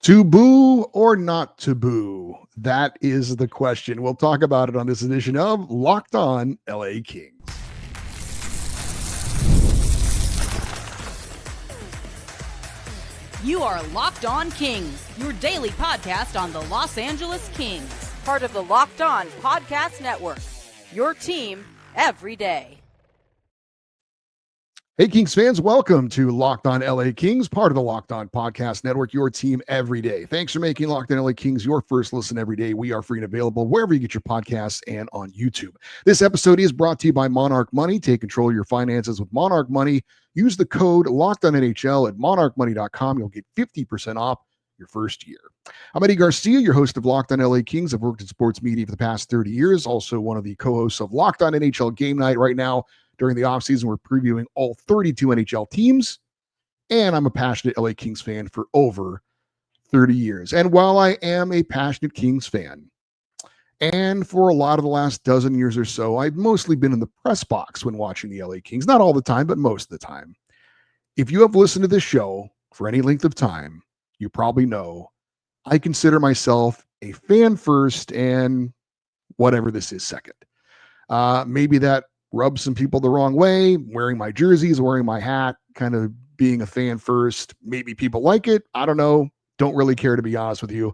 To boo or not to boo? That is the question. We'll talk about it on this edition of Locked On LA Kings. You are Locked On Kings, your daily podcast on the Los Angeles Kings. Part of the Locked On Podcast Network, your team every day. Hey, Kings fans, welcome to Locked On LA Kings, part of the Locked On Podcast Network, your team every day. Thanks for making Locked On LA Kings your first listen every day. We are free and available wherever you get your podcasts and on YouTube. This episode is brought to you by Monarch Money. Take control of your finances with Monarch Money. Use the code LOCKEDONNHL at monarchmoney.com. You'll get 50% off your first year. I'm Eddie Garcia, your host of Locked On LA Kings. I've worked in sports media for the past 30 years, also one of the co-hosts of Locked On NHL Game Night right now. During the offseason, we're previewing all 32 NHL teams, and I'm a passionate LA Kings fan for over 30 years. And while I am a passionate Kings fan, and for a lot of the last dozen years or so, I've mostly been in the press box when watching the LA Kings. Not all the time, but most of the time. If you have listened to this show for any length of time, you probably know I consider myself a fan first and whatever this is second. Maybe that rubs some people the wrong way, wearing my jerseys, wearing my hat, kind of being a fan first. Maybe people like it. I don't know. Don't really care, to be honest with you.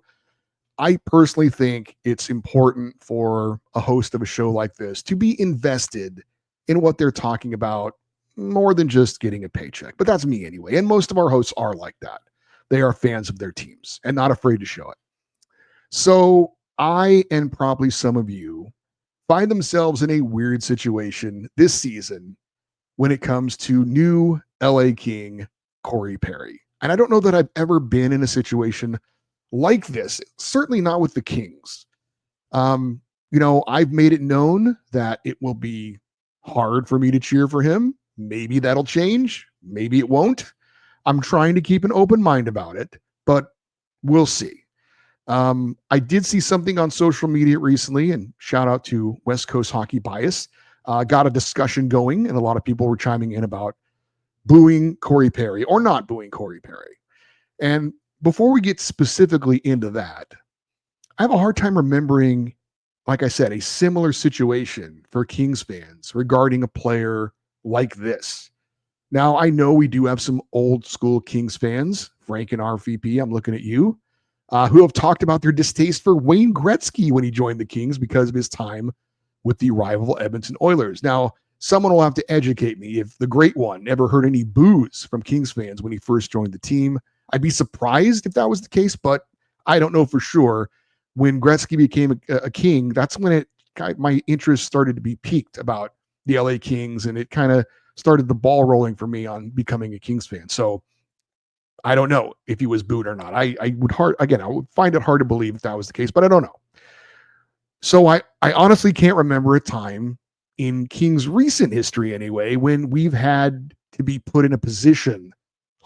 I personally think it's important for a host of a show like this to be invested in what they're talking about more than just getting a paycheck. But that's me anyway. And most of our hosts are like that. They are fans of their teams and not afraid to show it. So I, and probably some of you, find themselves in a weird situation this season when it comes to new LA King Corey Perry. And I don't know that I've ever been in a situation like this, certainly not with the Kings. I've made it known that it will be hard for me to cheer for him. Maybe that'll change. Maybe it won't. I'm trying to keep an open mind about it, but we'll see. I did see something on social media recently, and shout out to West Coast Hockey Bias, got a discussion going, and a lot of people were chiming in about booing Corey Perry or not booing Corey Perry. And before we get specifically into that, I have a hard time remembering, like I said, a similar situation for Kings fans regarding a player like this. Now, I know we do have some old school Kings fans, Frank and RVP, I'm looking at you, who have talked about their distaste for Wayne Gretzky when he joined the Kings because of his time with the rival Edmonton Oilers. Now, someone will have to educate me if the great one ever heard any boos from Kings fans when he first joined the team. I'd be surprised if that was the case, but I don't know for sure. When Gretzky became a King, that's when my interest started to be piqued about the LA Kings, and it kind of started the ball rolling for me on becoming a Kings fan. So I don't know if he was booed or not. I would find it hard to believe if that was the case, but I don't know. So I honestly can't remember a time in Kings recent history anyway, when we've had to be put in a position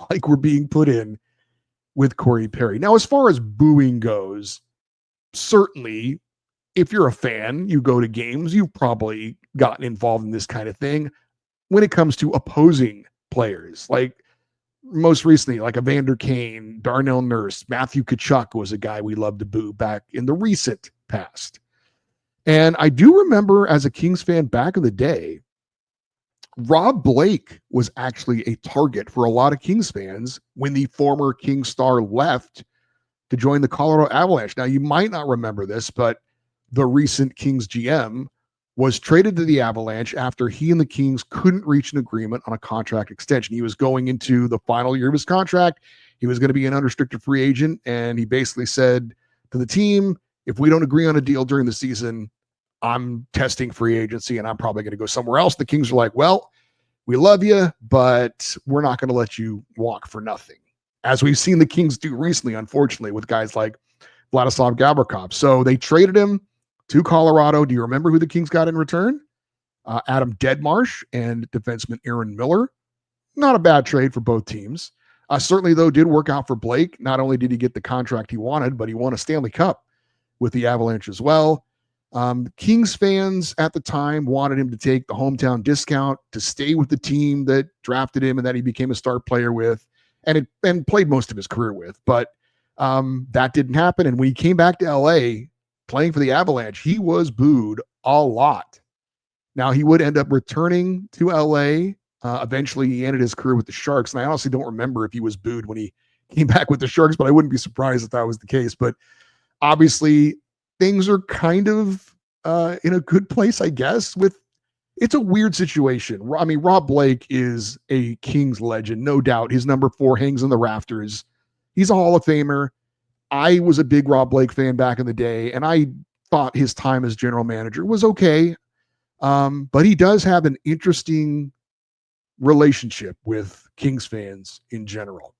like we're being put in with Corey Perry. Now, as far as booing goes, certainly if you're a fan, you go to games, you've probably gotten involved in this kind of thing. When it comes to opposing players, like most recently, like Evander Kane, Darnell Nurse, Matthew Tkachuk was a guy we loved to boo back in the recent past. And I do remember as a Kings fan back in the day, Rob Blake was actually a target for a lot of Kings fans when the former Kings star left to join the Colorado Avalanche. Now, you might not remember this, but the recent Kings GM was traded to the Avalanche after he and the Kings couldn't reach an agreement on a contract extension. He was going into the final year of his contract. He was going to be an unrestricted free agent, and he basically said to the team, if we don't agree on a deal during the season, I'm testing free agency, and I'm probably going to go somewhere else. The Kings are like, well, we love you, but we're not going to let you walk for nothing, as we've seen the Kings do recently, unfortunately, with guys like Vladislav Gavrikov. So they traded him to Colorado. Do you remember who the Kings got in return? Adam Deadmarsh and defenseman Aaron Miller. Not a bad trade for both teams. Certainly, though, did work out for Blake. Not only did he get the contract he wanted, but he won a Stanley Cup with the Avalanche as well. Kings fans at the time wanted him to take the hometown discount to stay with the team that drafted him and that he became a star player with and played most of his career with. But That didn't happen. And when he came back to LA playing for the Avalanche, he was booed a lot. Now, he would end up returning to LA. Eventually, he ended his career with the Sharks. And I honestly don't remember if he was booed when he came back with the Sharks, but I wouldn't be surprised if that was the case. But obviously, things are kind of in a good place, I guess. It's a weird situation. I mean, Rob Blake is a Kings legend, no doubt. His number 4 hangs in the rafters. He's a Hall of Famer. I was a big Rob Blake fan back in the day, and I thought his time as general manager was okay. But he does have an interesting relationship with Kings fans in general.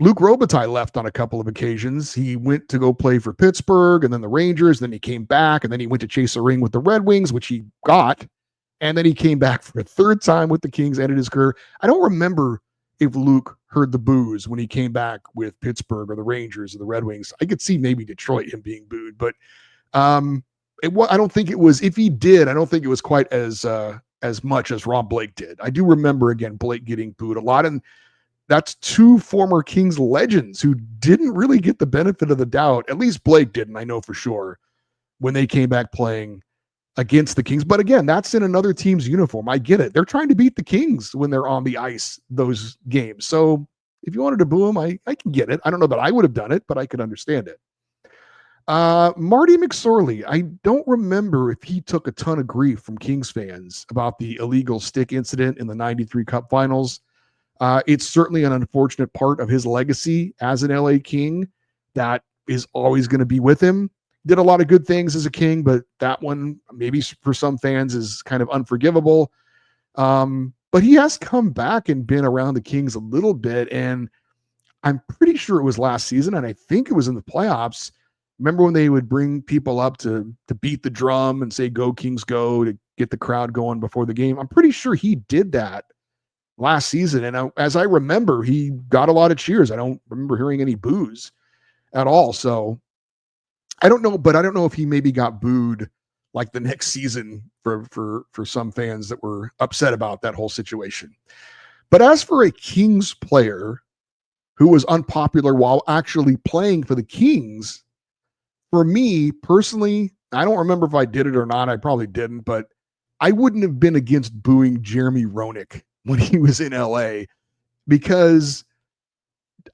Luc Robitaille left on a couple of occasions. He went to go play for Pittsburgh and then the Rangers. Then he came back and then he went to chase a ring with the Red Wings, which he got. And then he came back for a third time with the Kings, ended his career. I don't remember if Luke heard the boos when he came back with Pittsburgh or the Rangers or the Red Wings. I could see maybe Detroit him being booed, but I don't think it was. If he did, I don't think it was quite as much as Rob Blake did. I do remember again Blake getting booed a lot, and that's 2 former Kings legends who didn't really get the benefit of the doubt. At least Blake didn't, I know for sure, when they came back playing against the Kings. But again, that's in another team's uniform. I get it. They're trying to beat the Kings when they're on the ice, those games. So if you wanted to boo them, I can get it. I don't know that I would have done it, but I could understand it. Marty McSorley, I don't remember if he took a ton of grief from Kings fans about the illegal stick incident in the 93 Cup Finals. It's certainly an unfortunate part of his legacy as an LA King that is always going to be with him. Did a lot of good things as a King, but that one maybe for some fans is kind of unforgivable. But he has come back and been around the Kings a little bit, and I'm pretty sure it was last season, and I think it was in the playoffs. Remember when they would bring people up to beat the drum and say, "Go Kings, go," to get the crowd going before the game? I'm pretty sure he did that last season, and as I remember, he got a lot of cheers. I don't remember hearing any boos at all. So I don't know, but I don't know if he maybe got booed like the next season for some fans that were upset about that whole situation. But as for a Kings player who was unpopular while actually playing for the Kings, for me personally, I don't remember if I did it or not. I probably didn't, but I wouldn't have been against booing Jeremy Roenick when he was in LA, because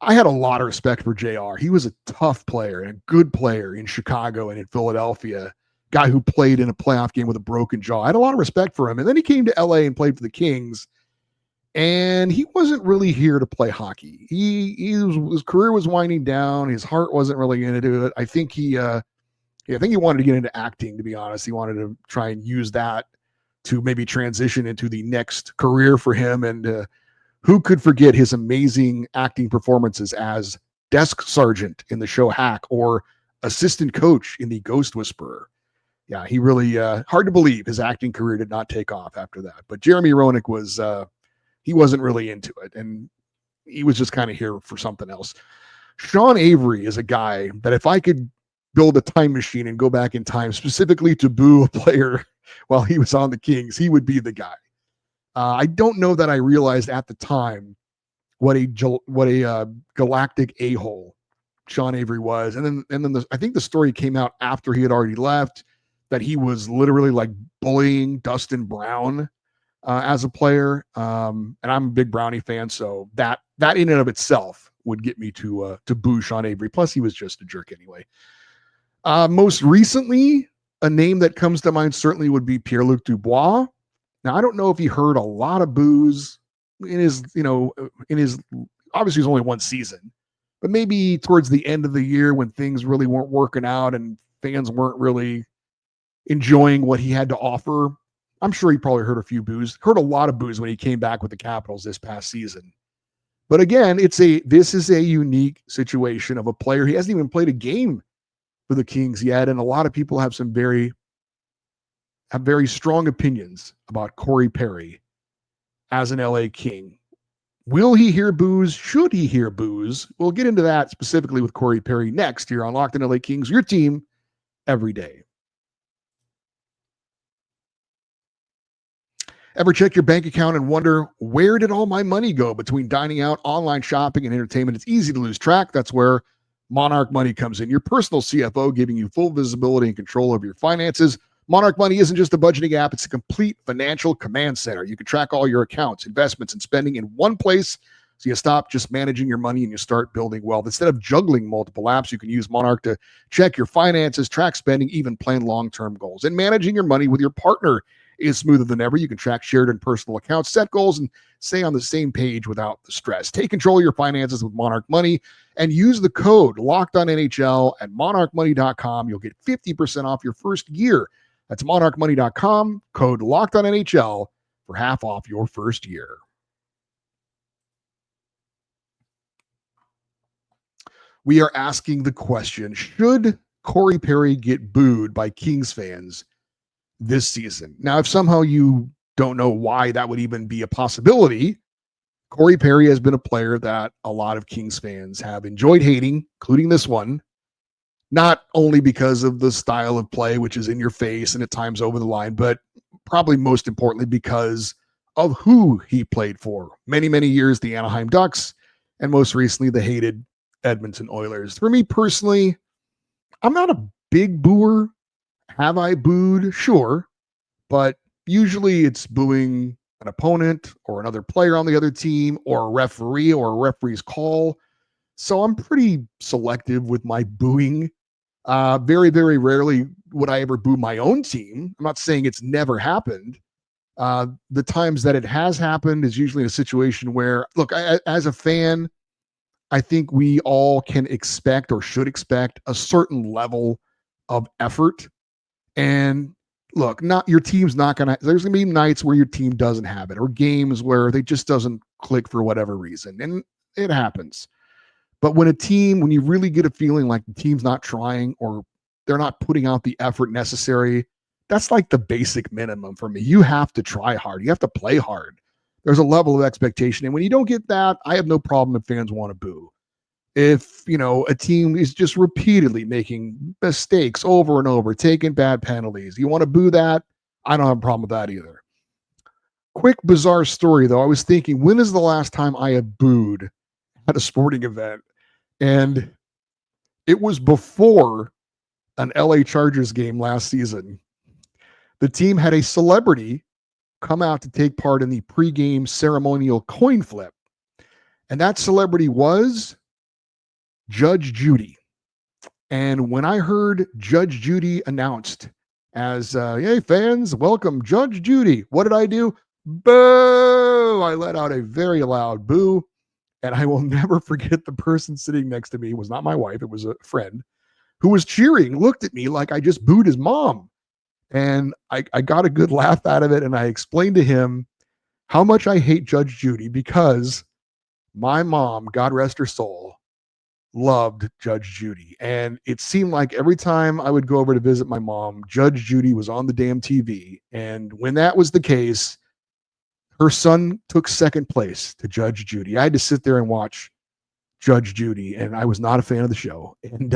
I had a lot of respect for JR. He was a tough player and a good player in Chicago and in Philadelphia, guy who played in a playoff game with a broken jaw. I had a lot of respect for him. And then he came to LA and played for the Kings, and he wasn't really here to play hockey. His career was winding down. His heart wasn't really into it. I think he wanted to get into acting, to be honest. He wanted to try and use that to maybe transition into the next career for him. And who could forget his amazing acting performances as desk sergeant in the show Hack or assistant coach in The Ghost Whisperer? Yeah, he really, hard to believe his acting career did not take off after that. But Jeremy Roenick was, he wasn't really into it, and he was just kind of here for something else. Sean Avery is a guy that if I could build a time machine and go back in time specifically to boo a player while he was on the Kings, he would be the guy. I don't know that I realized at the time what a galactic a-hole Sean Avery was. And then I think the story came out after he had already left that he was literally like bullying Dustin Brown as a player. And I'm a big Brownie fan, so that in and of itself would get me to boo Sean Avery. Plus, he was just a jerk anyway. Most recently, a name that comes to mind certainly would be Pierre-Luc Dubois. Now, I don't know if he heard a lot of boos in his obviously it's only one season, but maybe towards the end of the year when things really weren't working out and fans weren't really enjoying what he had to offer. I'm sure he probably heard a few boos, heard a lot of boos when he came back with the Capitals this past season. But again, this is a unique situation of a player. He hasn't even played a game for the Kings yet, and a lot of people have very strong opinions about Corey Perry as an LA King. Will he hear boos? Should he hear boos? We'll get into that specifically with Corey Perry next here on Locked On LA Kings, your team every day. Ever check your bank account and wonder, where did all my money go between dining out, online shopping, and entertainment? It's easy to lose track. That's where Monarch Money comes in, your personal CFO, giving you full visibility and control over your finances. Monarch Money isn't just a budgeting app, it's a complete financial command center. You can track all your accounts, investments, and spending in one place, so you stop just managing your money and you start building wealth. Instead of juggling multiple apps, you can use Monarch to check your finances, track spending, even plan long-term goals. And managing your money with your partner is smoother than ever. You can track shared and personal accounts, set goals, and stay on the same page without the stress. Take control of your finances with Monarch Money and use the code LOCKEDONNHL at monarchmoney.com. You'll get 50% off your first year. That's monarchmoney.com, code LOCKEDONNHL for half off your first year. We are asking the question, should Corey Perry get booed by Kings fans this season? Now, if somehow you don't know why that would even be a possibility, Corey Perry has been a player that a lot of Kings fans have enjoyed hating, including this one, not only because of the style of play, which is in your face and at times over the line, but probably most importantly because of who he played for. Many, many years, the Anaheim Ducks, and most recently, the hated Edmonton Oilers. For me personally, I'm not a big booer. Have I booed? Sure. But usually it's booing an opponent or another player on the other team or a referee or a referee's call. So I'm pretty selective with my booing. Very, very rarely would I ever boo my own team. I'm not saying it's never happened. The times that it has happened is usually in a situation where, look, as a fan, I think we all can expect or should expect a certain level of effort. And look, not your team's not going to, there's going to be nights where your team doesn't have it or games where they just doesn't click for whatever reason. And it happens. But when you really get a feeling like the team's not trying or they're not putting out the effort necessary, that's like the basic minimum for me. You have to try hard. You have to play hard. There's a level of expectation. And when you don't get that, I have no problem if fans want to boo. If, a team is just repeatedly making mistakes over and over, taking bad penalties, you want to boo that? I don't have a problem with that either. Quick, bizarre story, though. I was thinking, when is the last time I have booed at a sporting event? And it was before an LA Chargers game last season. The team had a celebrity come out to take part in the pregame ceremonial coin flip. And that celebrity was Judge Judy. And when I heard Judge Judy announced as, hey, fans, welcome Judge Judy, what did I do? Boo! I let out a very loud boo. And I will never forget the person sitting next to me. It was not my wife. It was a friend who was cheering, looked at me like I just booed his mom. And I got a good laugh out of it. And I explained to him how much I hate Judge Judy because my mom, God rest her soul, loved Judge Judy. And it seemed like every time I would go over to visit my mom, Judge Judy was on the damn TV. And when that was the case, her son took second place to Judge Judy. I had to sit there and watch Judge Judy, and I was not a fan of the show. And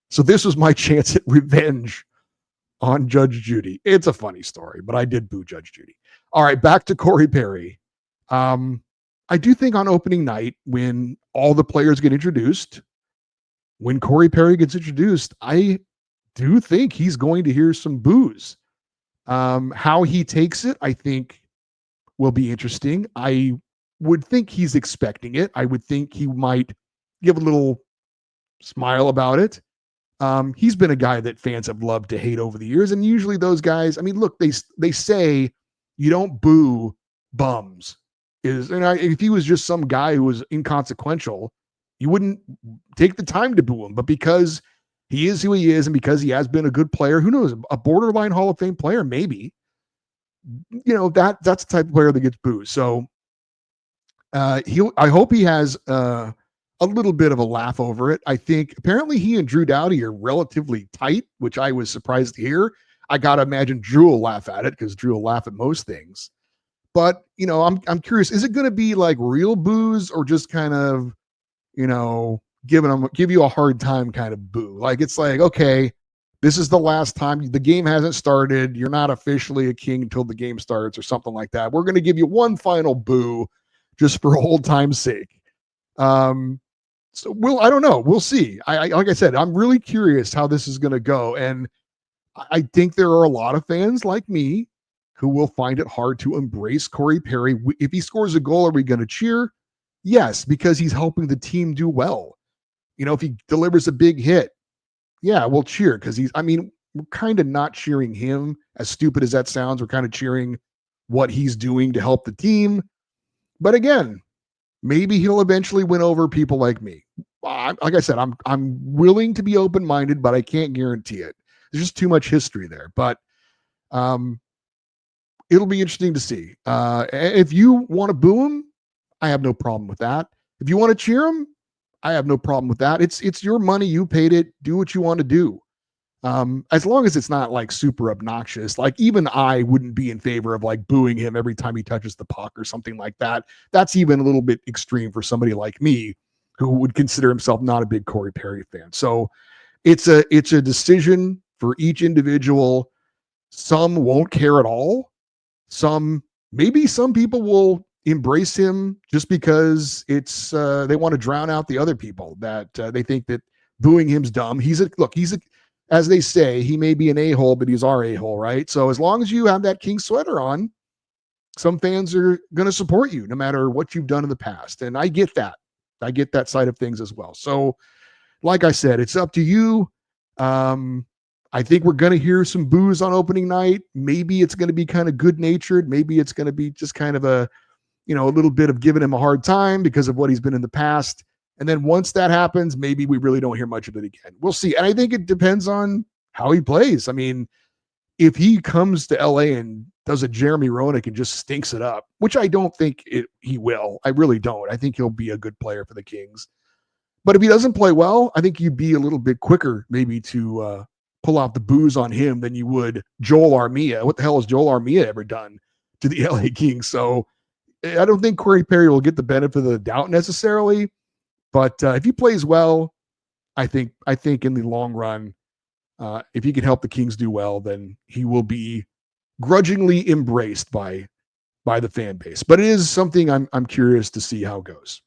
so this was my chance at revenge on Judge Judy. It's a funny story, but I did boo Judge Judy. All right, back to Corey Perry. I do think on opening night, when all the players get introduced, when Corey Perry gets introduced, I do think he's going to hear some boos. How he takes it, I think, will be interesting. I would think he's expecting it. I would think he might give a little smile about it. He's been a guy that fans have loved to hate over the years. And usually those guys, I mean, look, they say you don't boo bums. If he was just some guy who was inconsequential, you wouldn't take the time to boo him. But because he is who he is and because he has been a good player, who knows, a borderline Hall of Fame player, maybe, that's the type of player that gets booed. So I hope he has a little bit of a laugh over it. I think apparently he and Drew Doughty are relatively tight, which I was surprised to hear. I got to imagine Drew will laugh at it because Drew will laugh at most things. But, I'm curious, is it going to be like real boos or just kind of, give you a hard time kind of boo? Like, it's like, okay, this is the last time the game hasn't started. You're not officially a king until the game starts or something like that. We're going to give you one final boo just for old time's sake. So I don't know. We'll see. I like I said, I'm really curious how this is going to go. And I think there are a lot of fans like me who will find it hard to embrace Corey Perry. If he scores a goal, are we going to cheer? Yes, because he's helping the team do well. If he delivers a big hit, yeah, we'll cheer because we're kind of not cheering him, as stupid as that sounds. We're kind of cheering what he's doing to help the team. But again, maybe he'll eventually win over people like me. Like I said, I'm willing to be open-minded, but I can't guarantee it. There's just too much history there. But it'll be interesting to see. If you want to boo him, I have no problem with that. If you want to cheer him, I have no problem with that. It's your money. You paid it. Do what you want to do. As long as it's not like super obnoxious. Like even I wouldn't be in favor of like booing him every time he touches the puck or something like that. That's even a little bit extreme for somebody like me who would consider himself not a big Corey Perry fan. So it's a decision for each individual. Some won't care at all. Maybe some people will embrace him just because it's they want to drown out the other people that they think that booing him's dumb. As they say, he may be an a-hole, but he's our a-hole, right? So as long as you have that King sweater on, some fans are going to support you no matter what you've done in the past. And I get that. I get that side of things as well. So like I said, it's up to you. I think we're going to hear some boos on opening night. Maybe it's going to be kind of good-natured. Maybe it's going to be just kind of a little bit of giving him a hard time because of what he's been in the past. And then once that happens, maybe we really don't hear much of it again. We'll see. And I think it depends on how he plays. I mean, if he comes to LA and does a Jeremy Roenick and just stinks it up, which I don't think he will. I really don't. I think he'll be a good player for the Kings. But if he doesn't play well, I think you'd be a little bit quicker maybe to pull out the boos on him than you would Joel Armia. What the hell has Joel Armia ever done to the LA Kings? So I don't think Corey Perry will get the benefit of the doubt necessarily. But if he plays well, I think in the long run, if he can help the Kings do well, then he will be grudgingly embraced by the fan base. But it is something I'm curious to see how it goes.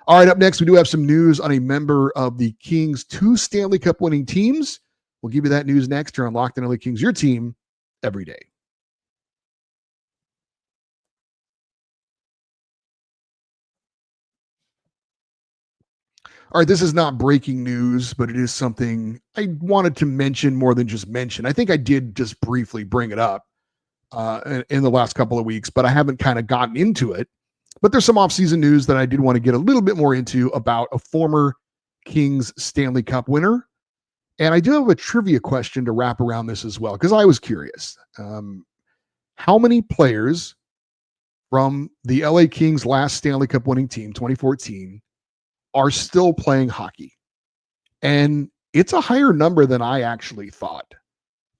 All right, up next, we do have some news on a member of the Kings' 2 Stanley Cup winning teams. We'll give you that news next here on Locked On LA Kings, your team every day. All right, this is not breaking news, but it is something I wanted to mention more than just mention. I think I did just briefly bring it up in the last couple of weeks, but I haven't kind of gotten into it. But there's some offseason news that I did want to get a little bit more into about a former Kings Stanley Cup winner. And I do have a trivia question to wrap around this as well, because I was curious. How many players from the LA Kings' last Stanley Cup winning team, 2014, are still playing hockey? And it's a higher number than I actually thought.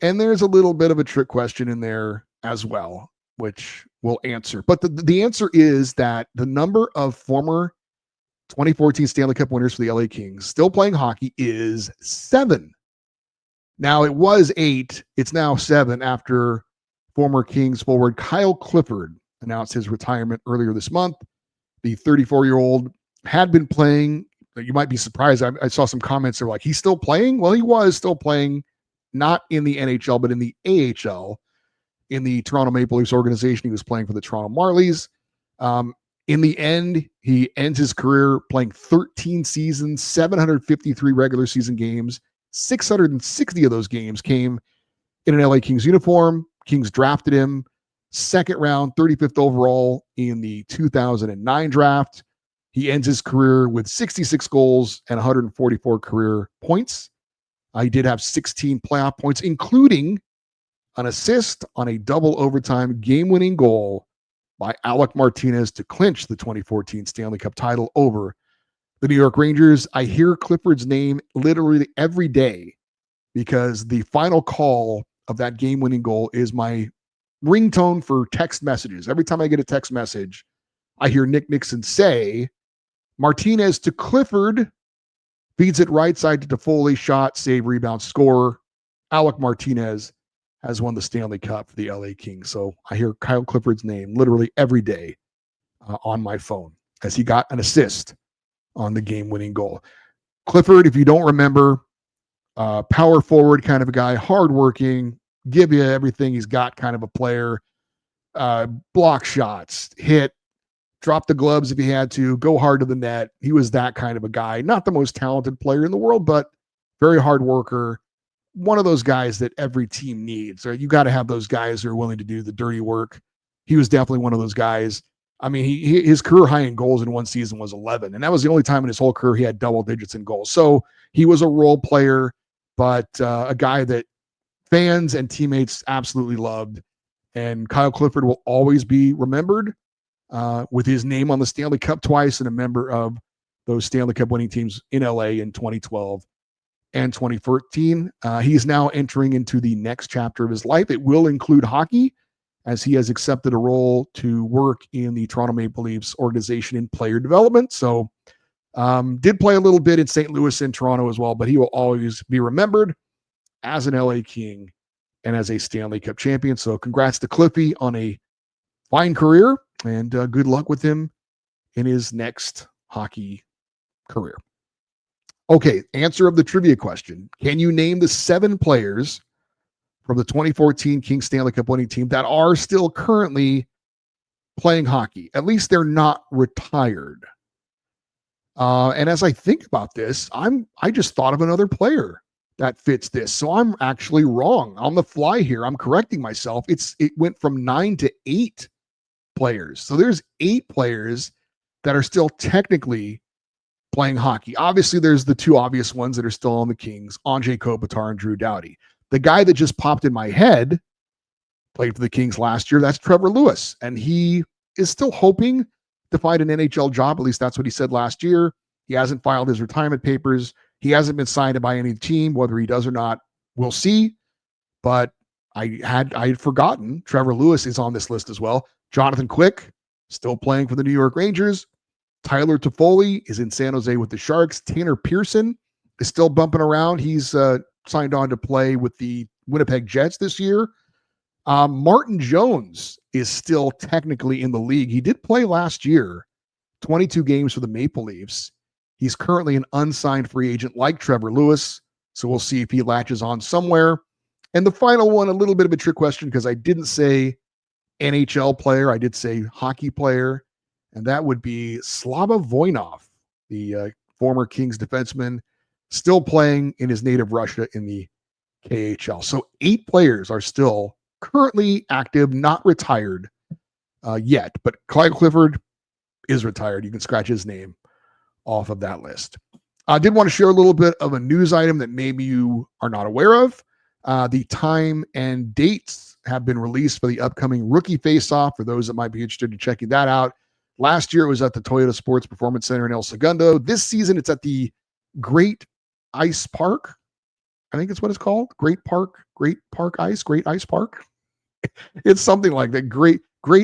And there's a little bit of a trick question in there as well, which we'll answer. But the answer is that the number of former 2014 Stanley Cup winners for the LA Kings still playing hockey is 7. Now, it was 8. It's now 7 after former Kings forward Kyle Clifford announced his retirement earlier this month. The 34-year-old had been playing. You might be surprised. I saw some comments that were like, he's still playing? Well, he was still playing, not in the NHL, but in the AHL, in the Toronto Maple Leafs organization. He was playing for the Toronto Marlies. In the end, he ends his career playing 13 seasons, 753 regular season games. 660 of those games came in an LA Kings uniform. Kings drafted him second round, 35th overall in the 2009 draft. He ends his career with 66 goals and 144 career points. He did have 16 playoff points, including an assist on a double overtime game-winning goal by Alec Martinez to clinch the 2014 Stanley Cup title over the New York Rangers. I hear Clifford's name literally every day because the final call of that game-winning goal is my ringtone for text messages. Every time I get a text message, I hear Nick Nixon say, Martinez to Clifford, feeds it right side to Toffoli, shot, save, rebound, score. Alec Martinez has won the Stanley Cup for the LA Kings. So I hear Kyle Clifford's name literally every day on my phone as he got an assist on the game-winning goal. Clifford, if you don't remember, power forward kind of a guy, hardworking, give you everything he's got kind of a player, block shots, hit, drop the gloves if he had to, go hard to the net. He was that kind of a guy. Not the most talented player in the world, but very hard worker. One of those guys that every team needs. Right? You got to have those guys who are willing to do the dirty work. He was definitely one of those guys. I mean, his career high in goals in one season was 11, and that was the only time in his whole career he had double digits in goals. So he was a role player, but a guy that fans and teammates absolutely loved. And Kyle Clifford will always be remembered with his name on the Stanley Cup twice and a member of those Stanley Cup winning teams in LA in 2012 and 2013. He's now entering into the next chapter of his life. It will include hockey, as he has accepted a role to work in the Toronto Maple Leafs organization in player development. So did play a little bit in St. Louis and Toronto as well, but he will always be remembered as an LA King and as a Stanley Cup champion. So congrats to Cliffy on a fine career, and good luck with him in his next hockey career. Okay, answer of the trivia question. Can you name the 7 players from the 2014 King Stanley Cup winning team that are still currently playing hockey? At least they're not retired. And as I think about this, I just thought of another player that fits this. So I'm actually wrong on the fly here. I'm correcting myself. It went from 9 to 8 players. So there's 8 players that are still technically playing hockey. Obviously, there's the 2 obvious ones that are still on the Kings, Anze Kopitar and Drew Doughty. The guy that just popped in my head played for the Kings last year. That's Trevor Lewis. And he is still hoping to find an NHL job. At least that's what he said last year. He hasn't filed his retirement papers. He hasn't been signed by any team. Whether he does or not, we'll see. But I had forgotten Trevor Lewis is on this list as well. Jonathan Quick, still playing for the New York Rangers. Tyler Toffoli is in San Jose with the Sharks. Tanner Pearson is still bumping around. He's signed on to play with the Winnipeg Jets this year. Martin Jones is still technically in the league. He did play last year, 22 games for the Maple Leafs. He's currently an unsigned free agent like Trevor Lewis, so we'll see if he latches on somewhere. And the final one, a little bit of a trick question because I didn't say NHL player. I did say hockey player, and that would be Slava Voinov, the former Kings defenseman, still playing in his native Russia in the KHL. So 8 players are still currently active, not retired yet, but Kyle Clifford is retired. You can scratch his name off of that list. I did want to share a little bit of a news item that maybe you are not aware of. The time and dates have been released for the upcoming rookie face-off for those that might be interested in checking that out. Last year it was at the Toyota Sports Performance Center in El Segundo. This season it's at the Great Ice Park. I think it's what it's called. Great Ice Park. It's something like that. Great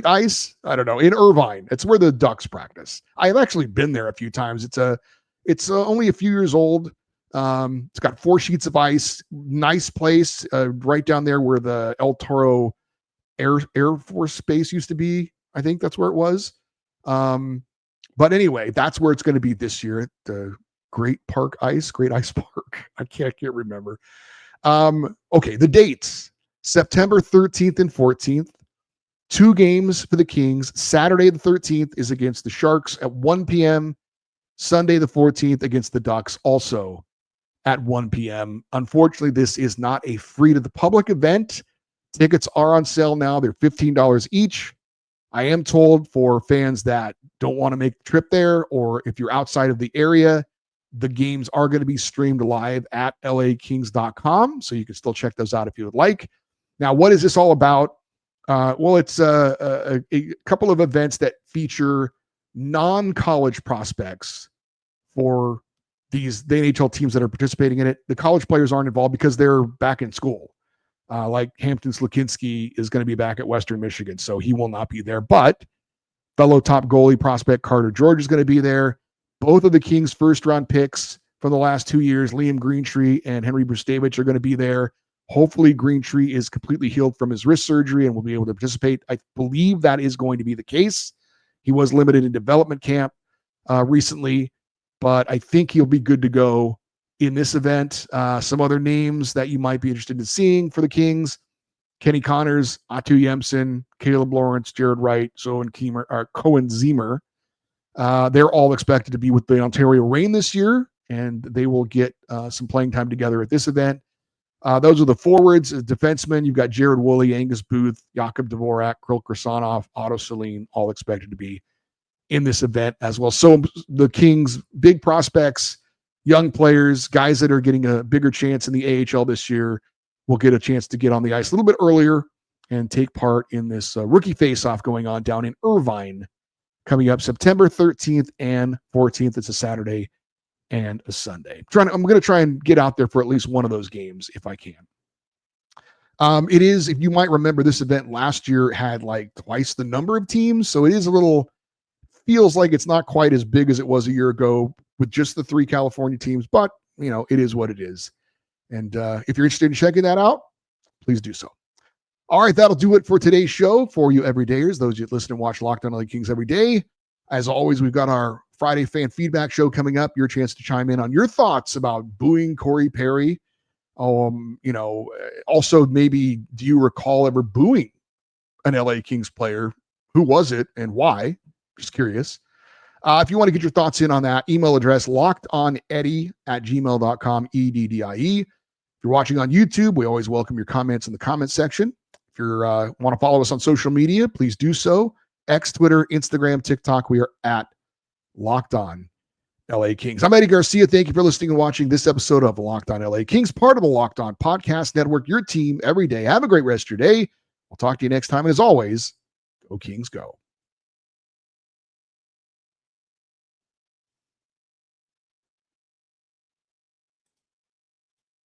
Ice. I don't know. In Irvine. It's where the Ducks practice. I've actually been there a few times. It's only a few years old. It's got 4 sheets of ice. Nice place. Right down there where the El Toro Air Force Base used to be. I think that's where it was. But anyway, that's where it's going to be this year at the Great Ice Park. I can't remember. Okay, the dates. September 13th and 14th. 2 games for the Kings. Saturday the 13th is against the Sharks at 1 p.m. Sunday the 14th against the Ducks, also at 1 p.m. Unfortunately, this is not a free to the public event. Tickets are on sale now. They're $15 each. I am told for fans that don't want to make the trip there, or if you're outside of the area, the games are going to be streamed live at lakings.com. So you can still check those out if you would like. Now, what is this all about? Well, it's a couple of events that feature non-college prospects for the NHL teams that are participating in it. The college players aren't involved because they're back in school. Like Hampton Slakinski is going to be back at Western Michigan, so he will not be there. But fellow top goalie prospect Carter George is going to be there. Both of the Kings' first-round picks from the last 2 years, Liam Greentree and Henry Brustevich, are going to be there. Hopefully, Greentree is completely healed from his wrist surgery and will be able to participate. I believe that is going to be the case. He was limited in development camp recently. but I think he'll be good to go in this event. Some other names that you might be interested in seeing for the Kings: Kenny Connors, Atu Yemsen, Caleb Lawrence, Jared Wright, Cohen Zemer. They're all expected to be with the Ontario Reign this year, and they will get some playing time together at this event. Those are the forwards. As defensemen, you've got Jared Woolley, Angus Booth, Jakub Dvorak, Kirill Kirsanov, Otto Celine, all expected to be in this event as well. So the Kings, big prospects, young players, guys that are getting a bigger chance in the AHL this year will get a chance to get on the ice a little bit earlier and take part in this rookie face-off going on down in Irvine coming up September 13th and 14th. It's a Saturday and a Sunday. I'm going to try and get out there for at least one of those games if I can. It is, if you might remember, this event last year had like twice the number of teams. So it is feels like it's not quite as big as it was a year ago with just the 3 California teams, but it is what it is. And if you're interested in checking that out, please do so. All right, that'll do it for today's show for you everydayers, those you listen and watch Locked On LA Kings every day. As always, we've got our Friday fan feedback show coming up. Your chance to chime in on your thoughts about booing Corey Perry. Also maybe, do you recall ever booing an LA Kings player? Who was it and why? Just curious. If you want to get your thoughts in on that, email address lockedoneddie@gmail.com, EDDIE. If you're watching on YouTube, we always welcome your comments in the comment section. If you want to follow us on social media, please do so. X, Twitter, Instagram, TikTok. We are at Locked On LA Kings. I'm Eddie Garcia. Thank you for listening and watching this episode of Locked On LA Kings, part of the Locked On Podcast Network, your team every day. Have a great rest of your day. We'll talk to you next time. And as always, go Kings, go.